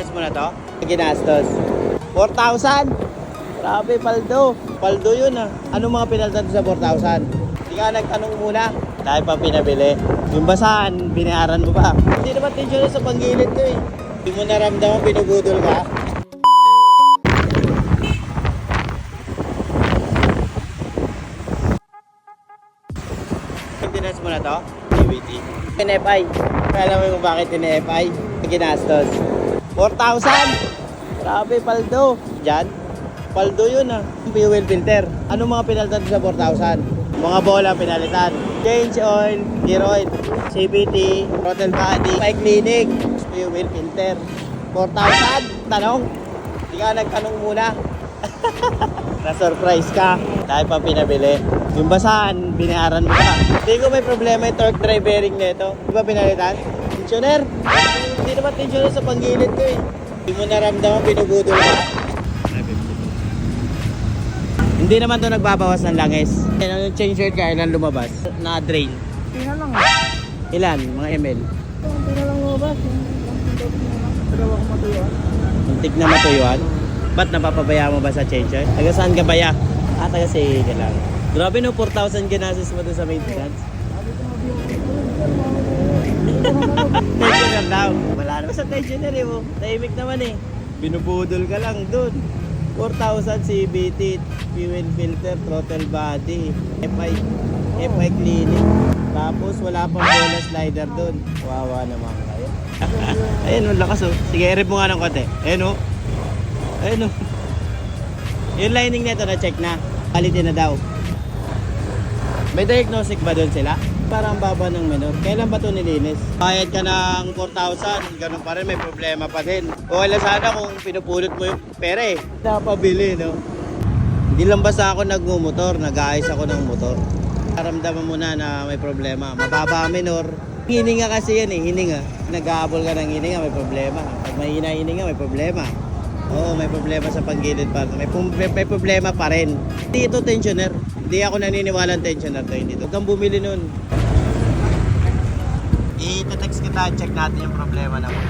Maintenance mo na to? Ginastos. 4,000? Grabe, paldo. Paldo yun ah. Anong mga pinaltan sa 4,000? Hindi ka nagtanong muna. Dahil pa pinabili. Yung basahan, binayaran mo pa. Hindi naman tension sa panggilid ko eh. Hindi mo naramdaman, pinubudol ka. Maintenance mo na to? DVT. NFI. Alam mo kung bakit NFI? Ginastos. 4,000? Grabe, paldo. Diyan? Paldo yun ah. Fuel filter. Anong mga pinalitan sa 4,000? Mga bola pinalitan. Change oil, gear oil, CVT, throttle body, bike cleaning, fuel filter. 4,000? Tanong? Hindi ka nagtanong muna. Na-surprise ka dahil pa pinabili. Yung basahan, binayaran mo pa. Hindi ko may problema yung torque drive bearing nito. Di ba pinalitan? Tensioner? Hindi naman tensioner sa panggilid ko eh. Hindi mo naramdaman, pinubudol ka. Hindi naman to nagbabawas ng langis. Yung change shirt ka, ilan lumabas? Na-drain. Tina lang. Ilan? Mga ml? Tina lang lumabas. Tagawa ko matuyuan. Muntik na matuyuan? Ba't napapabaya mo ba sa change shirt? Taga saan ka baya? Taga Sige lang. Grabe no, 4,000 ginastos mo doon sa maintenance. Tensioner daw. Wala naman sa tensioner eh mo. Tahimik naman eh. Binubudol ka lang doon. 4,000 CVT, fuel filter, throttle body, FI cleaning. Tapos wala pang bola slider doon. Wawa naman kayo. Ayun, ang lakas oh. Sige, i-rip mo nga ng konti. Ayun oh. Ayun oh. Yung lining nito na-check na. Quality na daw. May diagnostic ba doon sila? Parang baba ng menor. Kailan ba ito nilinis? Bayad ka ng 4,000, ganun pa rin, may problema pa din. O wala sana kung pinupulot mo yung pera eh. Napabili, no? Hindi lang basta ako nagmumotor, nag-aayos ako ng motor. Karamdaman mo na may problema. Mababa ang menor. Hininga kasi yan eh, hininga. Nag-aabol ka ng hininga, may problema. Pag may hininga, may problema. Oo, may problema sa panggilid pa. May problema pa rin. Hindi ito tensioner. Hindi ako naniniwala ng tensioner to. Hindi ito. Huwag kang bumili nun. I-text kita, check natin yung problema naman.